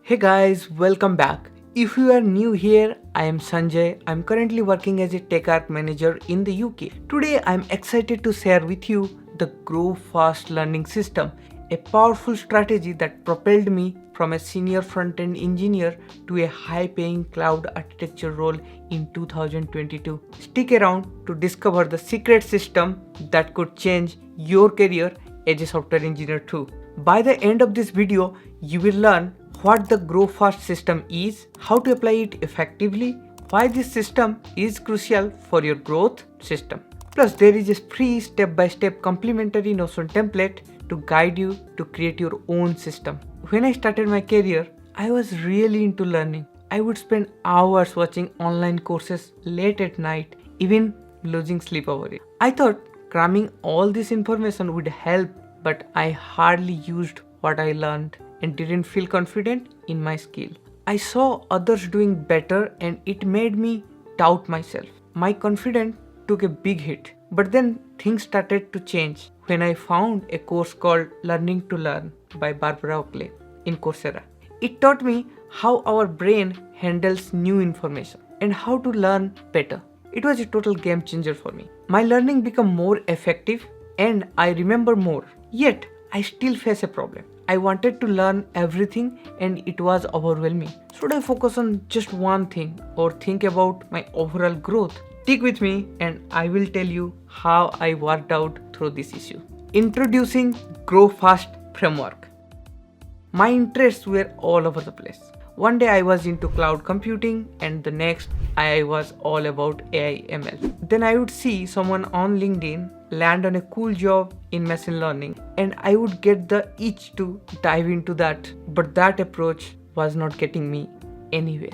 Hey guys, welcome back. If you are new here, I am Sanjay. I'm currently working as a tech arc manager in the UK. Today, I'm excited to share with you the Grow Fast Learning System, a powerful strategy that propelled me from a senior front-end engineer to a high-paying cloud architecture role in 2022. Stick around to discover the secret system that could change your career as a software engineer too. By the end of this video, you will learn what the Grow Fast system is, how to apply it effectively, why this system is crucial for your growth system. Plus, there is a free step-by-step complimentary Notion template to guide you to create your own system. When I started my career, I was really into learning. I would spend hours watching online courses late at night, even losing sleep over it. I thought cramming all this information would help, but I hardly used what I learned and didn't feel confident in my skill. I saw others doing better and it made me doubt myself. My confidence took a big hit. But then things started to change when I found a course called Learning to Learn by Barbara Oakley in Coursera. It taught me how our brain handles new information and how to learn better. It was a total game changer for me. My learning became more effective and I remember more. Yet, I still face a problem. I wanted to learn everything and it was overwhelming. Should I focus on just one thing or think about my overall growth? Stick with me and I will tell you how I worked out through this issue. Introducing Grow Fast framework. My interests were all over the place. One day I was into cloud computing and the next I was all about AI ML. Then I would see someone on LinkedIn land on a cool job in machine learning and I would get the itch to dive into that, but that approach was not getting me anywhere.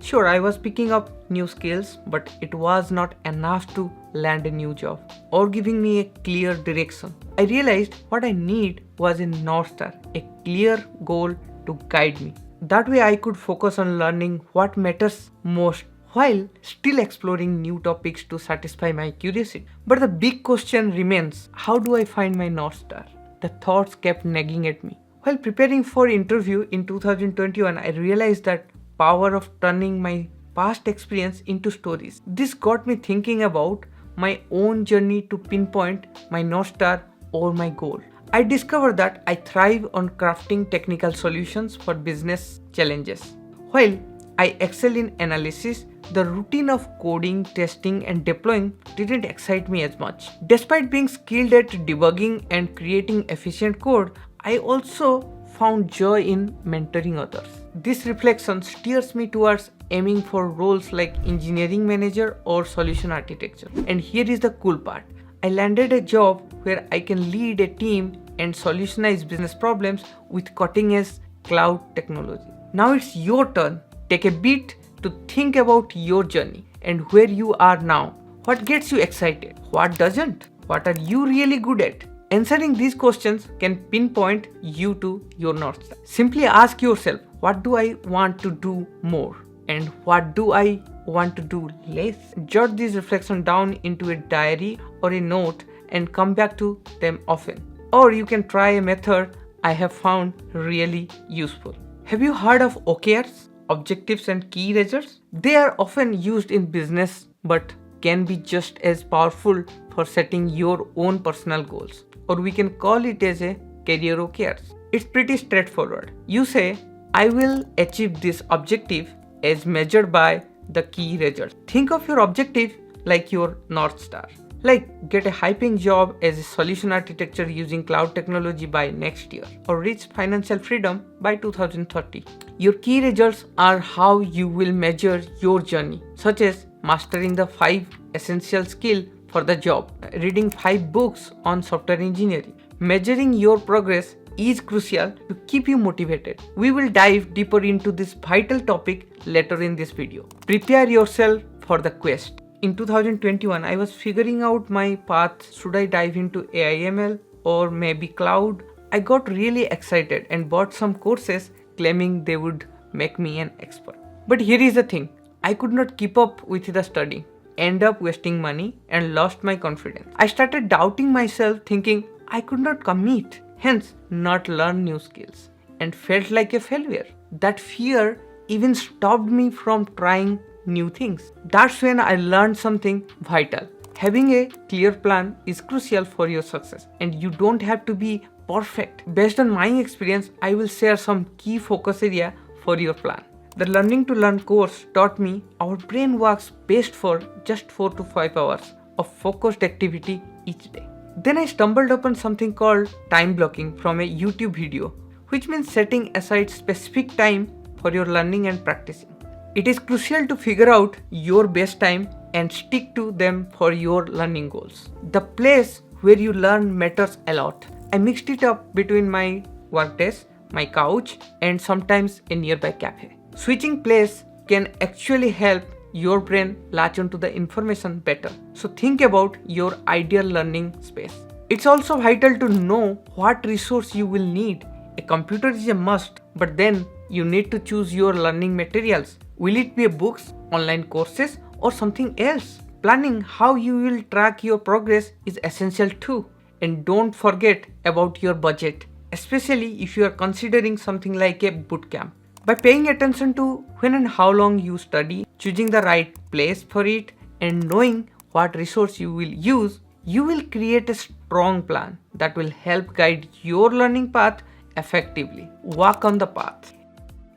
Sure, I was picking up new skills, but it was not enough to land a new job or giving me a clear direction. I realized what I need was a North Star, a clear goal to guide me. That way I could focus on learning what matters most while still exploring new topics to satisfy my curiosity. But the big question remains, how do I find my North Star? The thoughts kept nagging at me. While preparing for interview in 2021, I realized that power of turning my past experience into stories. This got me thinking about my own journey to pinpoint my North Star or my goal. I discovered that I thrive on crafting technical solutions for business challenges. While I excel in analysis, the routine of coding, testing, and deploying didn't excite me as much. Despite being skilled at debugging and creating efficient code, I also found joy in mentoring others. This reflection steers me towards aiming for roles like engineering manager or solution architecture. And here is the cool part. I landed a job where I can lead a team and solutionize business problems with cutting-edge cloud technology. Now it's your turn. Take a beat to think about your journey and where you are now. What gets you excited? What doesn't? What are you really good at? Answering these questions can pinpoint you to your North Star. Simply ask yourself, what do I want to do more? And what do I want to do less? Jot these reflections down into a diary or a note and come back to them often. Or you can try a method I have found really useful. Have you heard of OKRs? Objectives and key results? They are often used in business but can be just as powerful for setting your own personal goals. Or we can call it as a career OKRs. It's pretty straightforward. You say, I will achieve this objective as measured by the key results. Think of your objective like your North Star. Like get a high-paying job as a solution architecture using cloud technology by next year or reach financial freedom by 2030. Your key results are how you will measure your journey, such as mastering the 5 essential skills for the job, reading 5 books on software engineering. Measuring your progress is crucial to keep you motivated. We will dive deeper into this vital topic later in this video. Prepare yourself for the quest. In 2021, I was figuring out my path. Should I dive into AI/ML or maybe cloud? I got really excited and bought some courses claiming they would make me an expert. But here is the thing, I could not keep up with the study, end up wasting money and lost my confidence. I started doubting myself, thinking I could not commit, hence not learn new skills, and felt like a failure. That fear even stopped me from trying new things. That's when I learned something vital. Having a clear plan is crucial for your success, and you don't have to be perfect. Based on my experience, I will share some key focus area for your plan. The Learning to Learn course taught me our brain works best for just 4 to 5 hours of focused activity each day. Then I stumbled upon something called time blocking from a YouTube video, which means setting aside specific time for your learning and practicing. It is crucial to figure out your best time and stick to them for your learning goals. The place where you learn matters a lot. I mixed it up between my work desk, my couch, and sometimes a nearby cafe. Switching place can actually help your brain latch onto the information better. So think about your ideal learning space. It's also vital to know what resource you will need. A computer is a must, but then you need to choose your learning materials. Will it be books, online courses, or something else? Planning how you will track your progress is essential too. And don't forget about your budget, especially if you are considering something like a bootcamp. By paying attention to when and how long you study, choosing the right place for it, and knowing what resource you will use, you will create a strong plan that will help guide your learning path effectively. Walk on the path.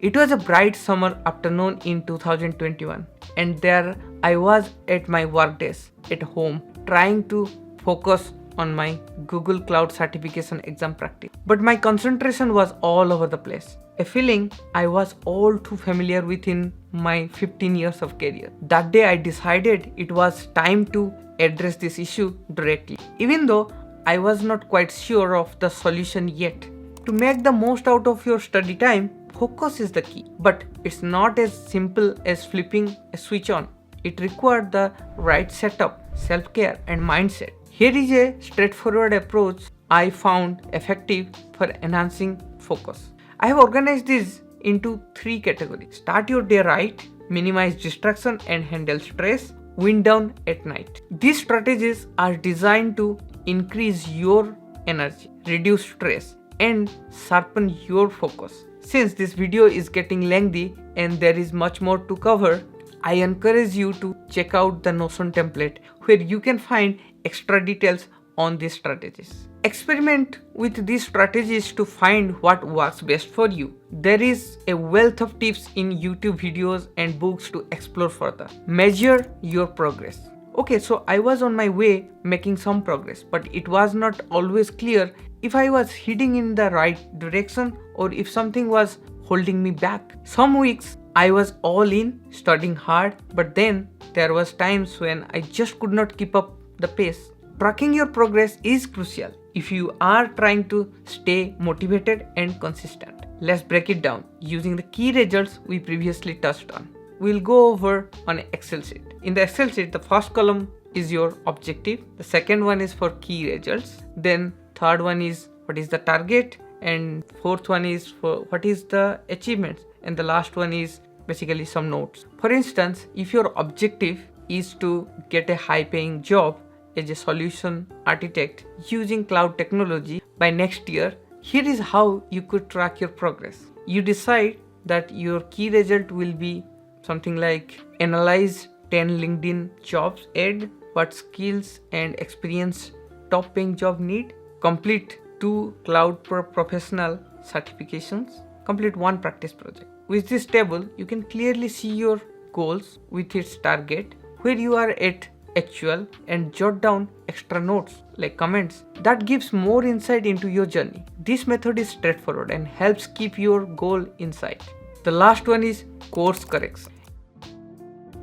It was a bright summer afternoon in 2021, and there I was at my work desk at home trying to focus on my Google Cloud certification exam practice. But my concentration was all over the place, a feeling I was all too familiar with in my 15 years of career. That day I decided it was time to address this issue directly, even though I was not quite sure of the solution yet. To make the most out of your study time, focus is the key, but it's not as simple as flipping a switch on. It required the right setup, self-care, and mindset. Here is a straightforward approach I found effective for enhancing focus. I have organized this into 3 categories. Start your day right, minimize distraction and handle stress, wind down at night. These strategies are designed to increase your energy, reduce stress, and sharpen your focus. Since this video is getting lengthy and there is much more to cover, I encourage you to check out the Notion template where you can find extra details on these strategies. Experiment with these strategies to find what works best for you. There is a wealth of tips in YouTube videos and books to explore further. Measure your progress. Okay, so I was on my way making some progress, but it was not always clear if I was heading in the right direction or if something was holding me back. Some weeks I was all in, studying hard, but then there was times when I just could not keep up the pace. Tracking your progress is crucial if you are trying to stay motivated and consistent. Let's break it down using the key results we previously touched on. We'll go over on an Excel sheet. In the Excel sheet, the first column is your objective, the second one is for key results, then third one is what is the target, and fourth one is for what is the achievements, and the last one is basically some notes. For instance, if your objective is to get a high paying job as a solution architect using cloud technology by next year, here is how you could track your progress. You decide that your key result will be something like analyze 10 LinkedIn jobs ad, what skills and experience top paying job need, complete 2 cloud professional certifications, complete 1 practice project. With this table, you can clearly see your goals with its target, where you are at actual, and jot down extra notes like comments. That gives more insight into your journey. This method is straightforward and helps keep your goal in sight. The last one is course correction.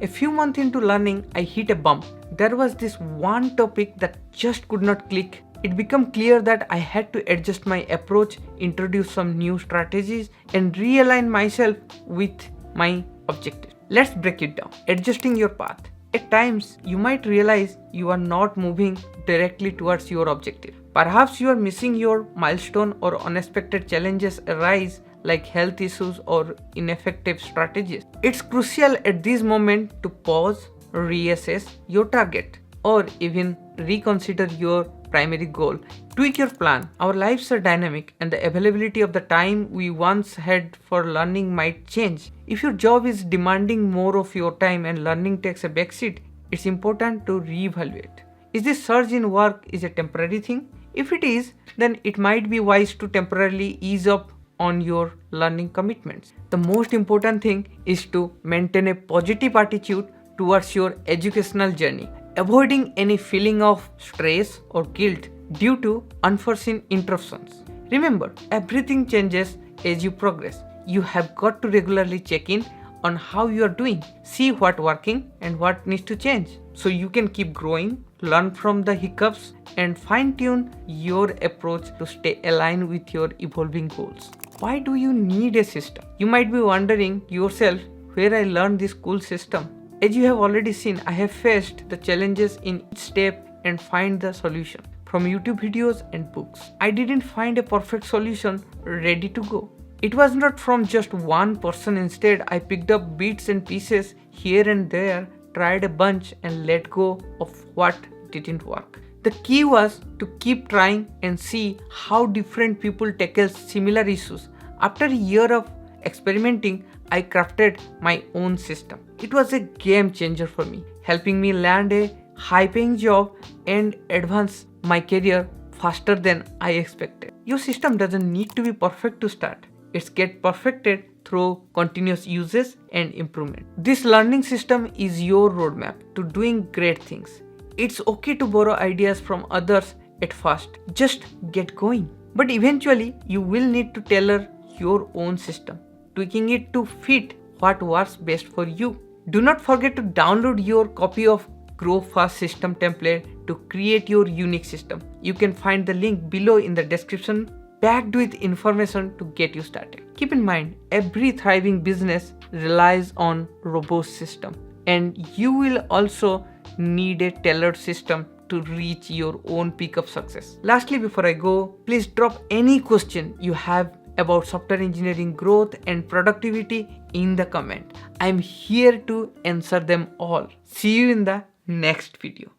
A few months into learning, I hit a bump. There was this one topic that just could not click. It became clear that I had to adjust my approach, introduce some new strategies, and realign myself with my objective. Let's break it down. Adjusting your path. At times, you might realize you are not moving directly towards your objective. Perhaps you are missing your milestone or unexpected challenges arise like health issues or ineffective strategies. It's crucial at this moment to pause, reassess your target, or even reconsider your primary goal. Tweak your plan. Our lives are dynamic and the availability of the time we once had for learning might change. If your job is demanding more of your time and learning takes a backseat, it's important to reevaluate. Is this surge in work is a temporary thing? If it is, then it might be wise to temporarily ease up on your learning commitments. The most important thing is to maintain a positive attitude towards your educational journey, avoiding any feeling of stress or guilt due to unforeseen interruptions. Remember, everything changes as you progress. You have got to regularly check in on how you are doing, see what working and what needs to change so you can keep growing, learn from the hiccups and fine-tune your approach to stay aligned with your evolving goals. Why do you need a system? You might be wondering yourself where I learned this cool system. As you have already seen, I have faced the challenges in each step and find the solution from YouTube videos and books. I didn't find a perfect solution ready to go. It was not from just one person. Instead, I picked up bits and pieces here and there, tried a bunch and let go of what didn't work. The key was to keep trying and see how different people tackle similar issues. After a year of experimenting, I crafted my own system. It was a game changer for me, helping me land a high-paying job and advance my career faster than I expected. Your system doesn't need to be perfect to start. It's get perfected through continuous uses and improvement. This learning system is your roadmap to doing great things. It's okay to borrow ideas from others at first. Just get going. But eventually, you will need to tailor your own system, tweaking it to fit what works best for you. Do not forget to download your copy of Grow Fast System template to create your unique system. You can find the link below in the description, packed with information to get you started. Keep in mind, every thriving business relies on robust system, and you will also need a tailored system to reach your own peak of success. Lastly, before I go, please drop any question you have about software engineering growth and productivity in the comment. I'm here to answer them all. See you in the next video.